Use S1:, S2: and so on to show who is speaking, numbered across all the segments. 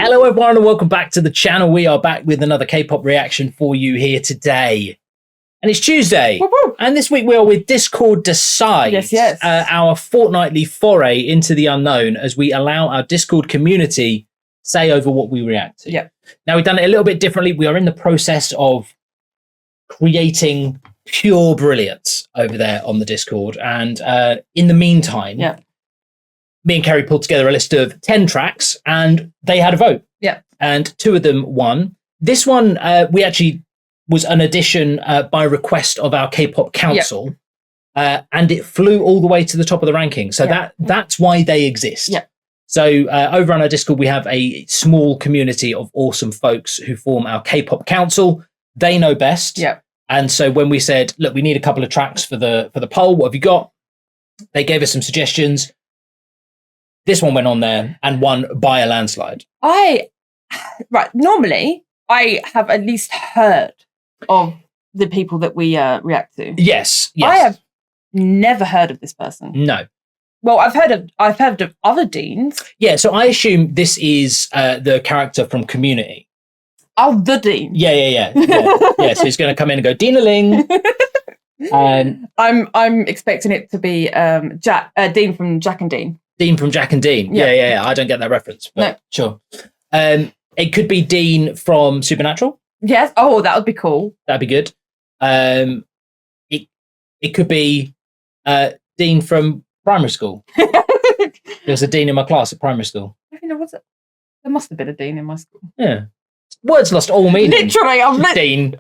S1: Hello everyone and welcome back to the channel. We are back with another K-pop reaction for you here today. And it's Tuesday.
S2: Woo-hoo.
S1: And this week we are with Discord Decides.
S2: Yes.
S1: Our fortnightly foray into the unknown as we allow our Discord community say over what we react to.
S2: Yep.
S1: Now we've done it a little bit differently. We are in the process of creating pure brilliance over there on the Discord. And in the meantime, me and Kerry pulled together a list of 10 tracks and they had a vote.
S2: Yeah.
S1: And 2 of them won. This one, we actually was an addition by request of our K-pop council. And it flew all the way to the top of the ranking. So that's why they exist. Yeah. So over on our Discord, we have a small community of awesome folks who form our K-pop council. They know best. Yeah. And so when we said, look, we need a couple of tracks for the poll, what have you got? They gave us some suggestions. This one went on there and won by a landslide.
S2: Normally, I have at least heard of the people that we react to.
S1: Yes.
S2: I have never heard of this person.
S1: No.
S2: Well, I've heard of other Deans.
S1: Yeah, so I assume this is the character from Community.
S2: Oh, the Dean.
S1: Yeah. So he's going to come in and go, Dean-a-ling.
S2: I'm expecting it to be Dean from Jack and Dean.
S1: Dean from Jack and Dean. Yeah. I don't get that reference, but no. Sure. It could be Dean from Supernatural.
S2: Yes. Oh, that would be cool.
S1: That'd be good. It could be Dean from primary school. There's a Dean in my class at primary school.
S2: There must have been a Dean in my school.
S1: Yeah. Words lost all meaning.
S2: Literally,
S1: Dean.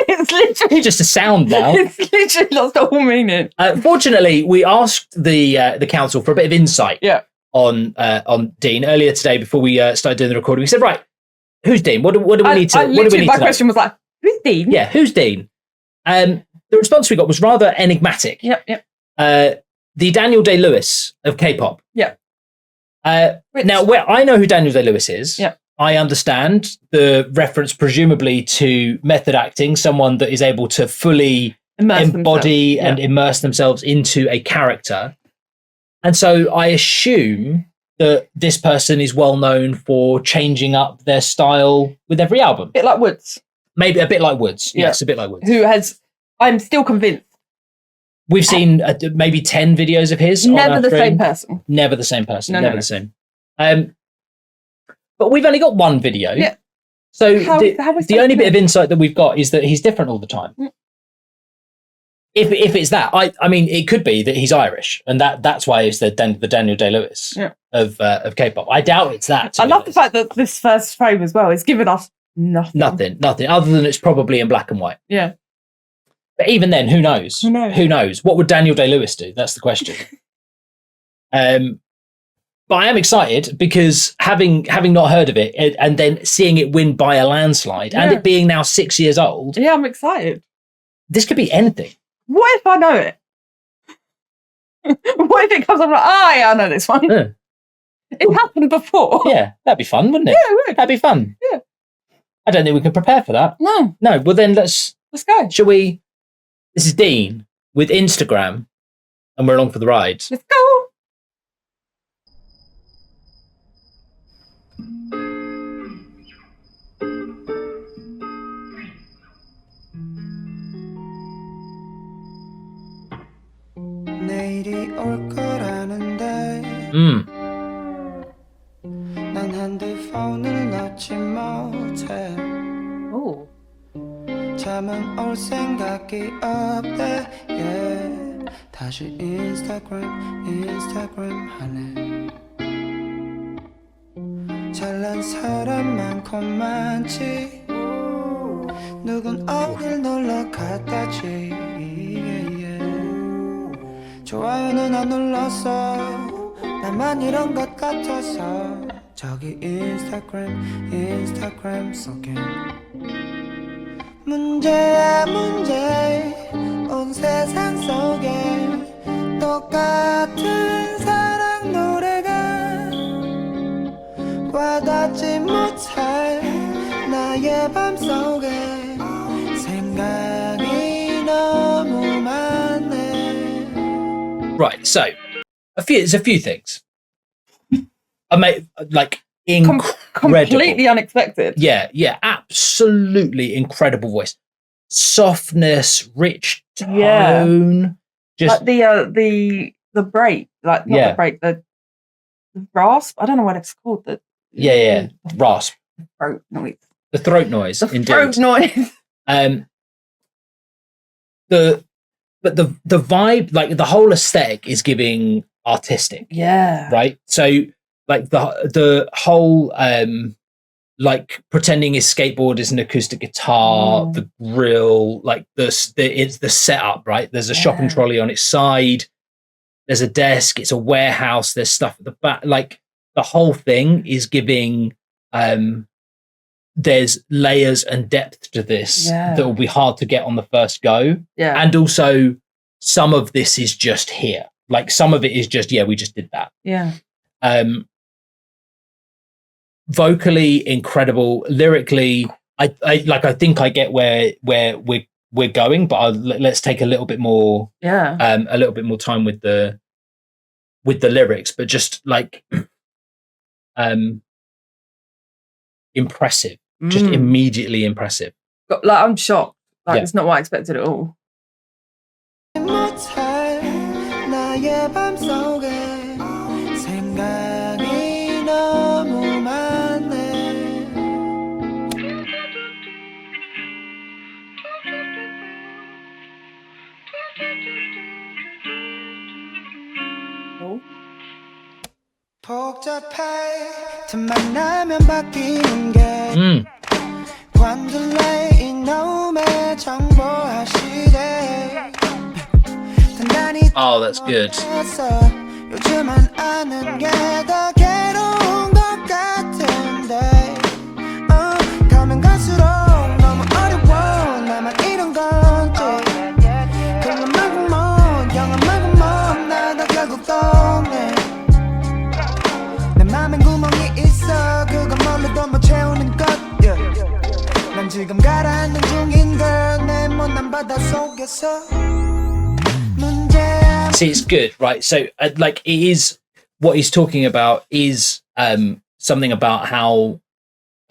S2: It's literally
S1: just a sound now.
S2: It's literally lost all meaning.
S1: Fortunately, we asked the council for a bit of insight on Dean earlier today before we started doing the recording. We said, right, who's Dean? What do we need to?
S2: My question was like, who's Dean?
S1: Yeah, who's Dean? The response we got was rather enigmatic.
S2: Yep.
S1: The Daniel Day-Lewis of K-pop.
S2: Yeah.
S1: Now, I know who Daniel Day-Lewis is.
S2: Yeah.
S1: I understand the reference presumably to method acting, someone that is able to fully embody and immerse themselves into a character. And so I assume that this person is well known for changing up their style with every album.
S2: A bit like Woods.
S1: Maybe a bit like Woods. Yeah. Yes, a bit like Woods.
S2: I'm still convinced.
S1: We've seen maybe 10 videos of his.
S2: Never the same person.
S1: Never the same person. Never the same. But we've only got one video. Yeah. So the only bit of insight that we've got is that he's different all the time. Mm. If it's that, I mean, it could be that he's Irish, and that's why it's the Daniel Day-Lewis of K-pop. I doubt it's that.
S2: I love the fact that this first frame as well is giving us nothing.
S1: Nothing other than it's probably in black and white.
S2: Yeah.
S1: But even then, who knows? Who knows? What would Daniel Day-Lewis do? That's the question. But I am excited because having not heard of it and then seeing it win by a landslide and it being now 6 years old.
S2: Yeah, I'm excited.
S1: This could be anything.
S2: What if I know it? What if it comes up like, I know this one. Yeah. It happened before.
S1: Yeah, that'd be fun, wouldn't it?
S2: Yeah, it would.
S1: That'd be fun.
S2: Yeah.
S1: I don't think we can prepare for that.
S2: No.
S1: Well, then let's
S2: go.
S1: Shall we? This is Dean with Instagram, and we're along for the ride.
S2: Let's go.
S3: 내일이 올 거라는데 난 핸드폰을 놓지 못해 잠은 올 생각이 없대 다시 인스타그램 하네 잘난 사람 많고 많지 누군 어딜 놀러 갔다지 좋아요는 안 눌렀어 나만 이런 것 같아서 저기 인스타그램 속엔 문제야 문제 온 세상 속에 똑같은 사랑 노래가 와닿지 못할 나의 밤속에 생각이 너무 많네.
S1: Right, so there's a few things. I made like incredible.
S2: completely unexpected.
S1: Yeah, absolutely incredible voice, softness, rich tone,
S2: Yeah.
S1: just
S2: Like the break, like not
S1: Yeah.
S2: the break, the rasp. I don't know what it's called.
S1: yeah, rasp,
S2: Throat noise.
S1: the throat noise,
S2: The
S1: indeed.
S2: throat noise.
S1: But the vibe, like the whole aesthetic, is giving artistic,
S2: Yeah.
S1: right? So like the whole like pretending his skateboard is an acoustic guitar, the grill, like it's the setup, right? There's a shopping trolley on its side, there's a desk, it's a warehouse, there's stuff at the back, like the whole thing is giving there's layers and depth to this that will be hard to get on the first go.
S2: Yeah.
S1: And also some of this is just here. Like some of it is just, we just did that.
S2: Yeah.
S1: Vocally incredible, lyrically, I think I get where we're going, but let's take a little bit more time with the lyrics, but just like impressive, just immediately impressive.
S2: Like I'm shocked. Like it's not what I expected at all.
S3: 못할 나의 맘속에 생각이 너무 많네. 복잡해 틈만 나면 바뀌는 게 관둘래 이놈의 정보화 시대.
S1: Oh, that's good.
S3: 요즘은 아는 게 더 괴로운 것 같은데 가면 갈수록 너무 어려워 나만 이런 건지 그런 말고 뭐 영화 말고 뭐 나도 결국 동네 내 맘엔 구멍이 있어 그건 뭘로도 못 채우는 것 난 지금 가라앉는 중인 걸 내 못난 바다 속에서
S1: See, it's good, right? So, like, it is what he's talking about is something about how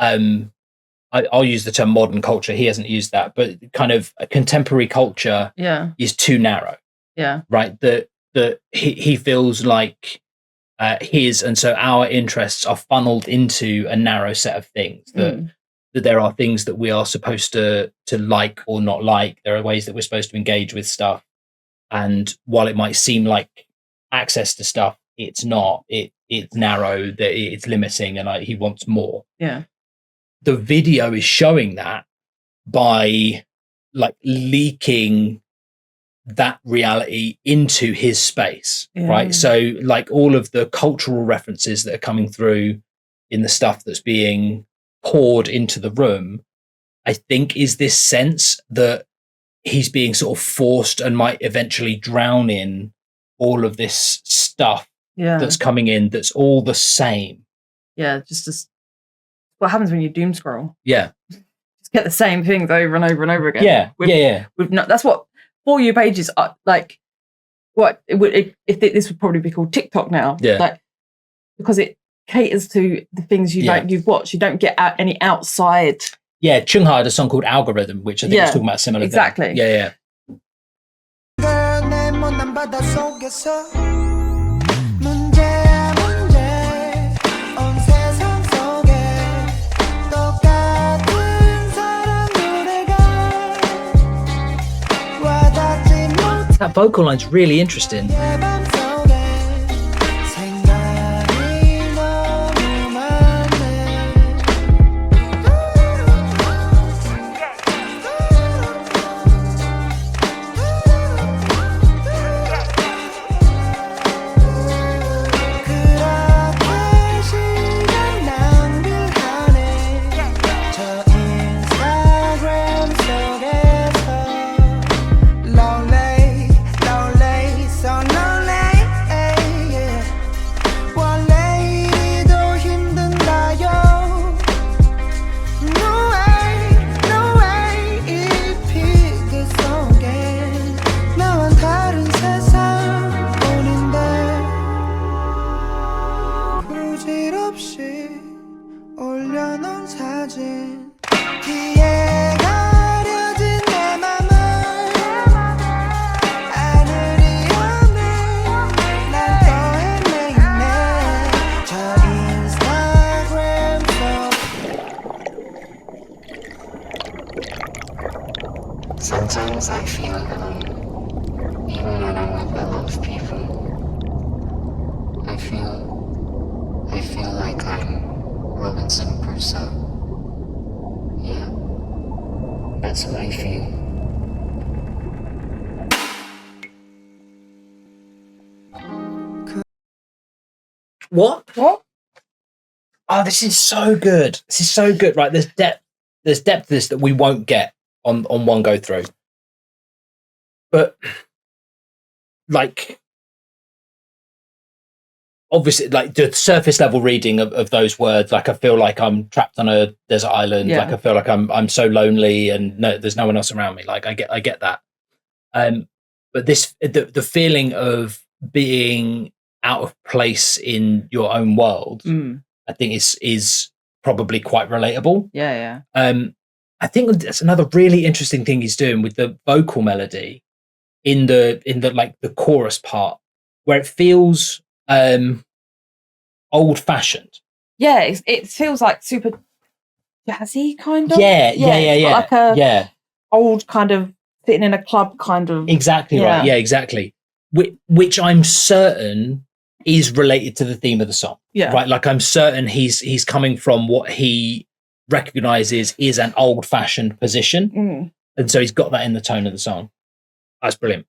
S1: I'll use the term modern culture. He hasn't used that, but kind of a contemporary culture is too narrow.
S2: Yeah,
S1: right. That he feels like his and so our interests are funneled into a narrow set of things. That there are things that we are supposed to like or not like. There are ways that we're supposed to engage with stuff. And while it might seem like access to stuff, it's not. It's narrow. That it's limiting, and he wants more.
S2: Yeah.
S1: The video is showing that by like leaking that reality into his space, right? So like all of the cultural references that are coming through in the stuff that's being poured into the room, I think is this sense that he's being sort of forced and might eventually drown in all of this stuff that's coming in that's all the same.
S2: Yeah, just what happens when you doom scroll.
S1: Yeah.
S2: Just get the same things over and over and over again.
S1: Yeah,
S2: That's what For You pages are like. What this would probably be called TikTok now.
S1: Yeah.
S2: Like, because it caters to the things you've watched. You don't get any outside.
S1: Yeah, Chungha had a song called Algorithm, which I think is talking about a similar
S2: exactly.
S1: thing. Yeah. That vocal line's really interesting.
S3: 무너진 귀에 가려진 내 맘을 하늘이 없네 난 또 헤매이네 저 인스타그램 속
S4: Sometimes I feel alone, even when I'm with a lot of people. I feel like I'm Robinson Crusoe. Yeah, that's what I feel.
S1: What?
S2: What?
S1: Oh, this is so good. This is so good. Right, there's depth. There's depth to this that we won't get on one go through. But like, obviously, like the surface level reading of those words, like I feel like I'm trapped on a desert island.
S2: Yeah.
S1: Like I feel like I'm so lonely and there's no one else around me. Like I get that. But the feeling of being out of place in your own world, I think is probably quite relatable.
S2: Yeah.
S1: I think that's another really interesting thing he's doing with the vocal melody in the like the chorus part, where it feels old fashioned.
S2: Yeah, it feels like super jazzy kind of.
S1: Yeah.
S2: Like a
S1: Yeah,
S2: old kind of sitting in a club kind of.
S1: exactly right. Yeah, exactly. Which I'm certain is related to the theme of the song.
S2: Yeah.
S1: Right. Like I'm certain he's coming from what he recognizes is an old fashioned position. And so he's got that in the tone of the song. That's brilliant.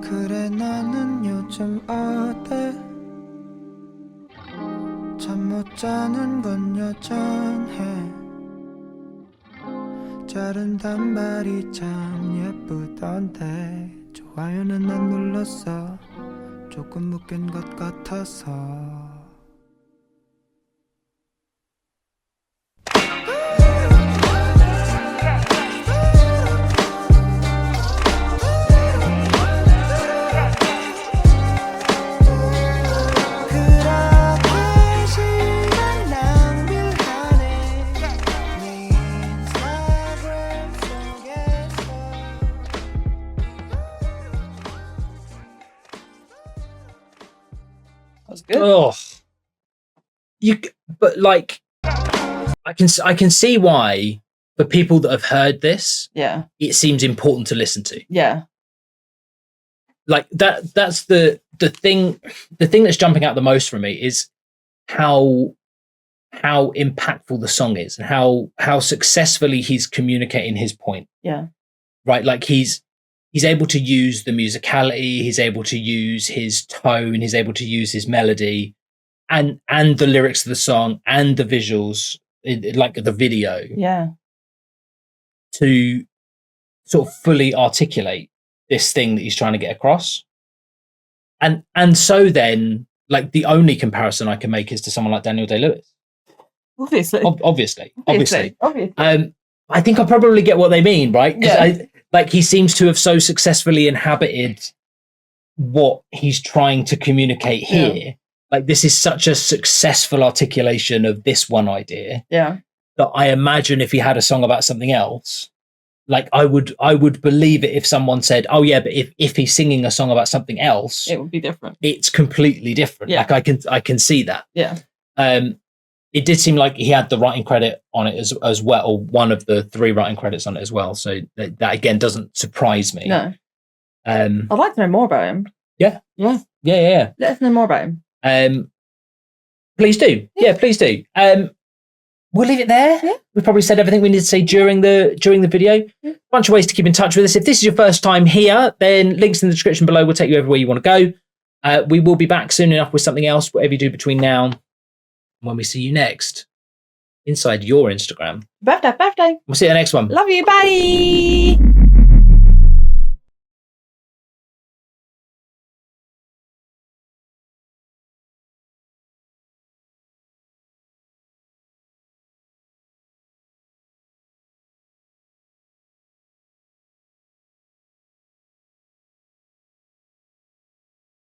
S3: 그래 너는 요즘 어때 잠 못 자는 건 여전해 자른 단발이 참 예쁘던데 좋아요는 안 눌렀어 조금 묶인 것 같아서
S2: Good.
S1: Oh, but like, I can see why for people that have heard this,
S2: Yeah.
S1: it seems important to listen to.
S2: Yeah.
S1: Like that's the thing that's jumping out the most for me is how impactful the song is and how successfully he's communicating his point.
S2: Yeah.
S1: Right, like he's able to use the musicality, he's able to use his tone, he's able to use his melody and the lyrics of the song and the visuals, like the video,
S2: Yeah.
S1: to sort of fully articulate this thing that he's trying to get across. And so then, like, the only comparison I can make is to someone like Daniel Day-Lewis.
S2: Obviously.
S1: Obviously.
S2: Obviously.
S1: I think I probably get what they mean, right?
S2: Yeah.
S1: Like he seems to have so successfully inhabited what he's trying to communicate here.
S2: Yeah.
S1: Like this is such a successful articulation of this one idea.
S2: Yeah.
S1: That I imagine if he had a song about something else, like I would believe it if someone said, "Oh yeah, but if he's singing a song about something else,
S2: It would be different.
S1: it's completely different."
S2: Yeah.
S1: Like I can see that.
S2: Yeah.
S1: It did seem like he had the writing credit on it as well, or one of the 3 writing credits on it as well. So that again doesn't surprise me.
S2: No.
S1: I'd
S2: I'd like to know more about him.
S1: Yeah.
S2: Yeah.
S1: Yeah.
S2: Let us know more about him.
S1: Please do. Yeah, please do. We'll leave it there.
S2: Yeah.
S1: We've probably said everything we need to say during the video.
S2: Yeah.
S1: Bunch of ways to keep in touch with us. If this is your first time here, then links in the description below will take you everywhere you want to go. We will be back soon enough with something else, whatever you do between now and when we see you next inside your Instagram.
S2: Birthday.
S1: We'll see you in the next one.
S2: Love you. Bye.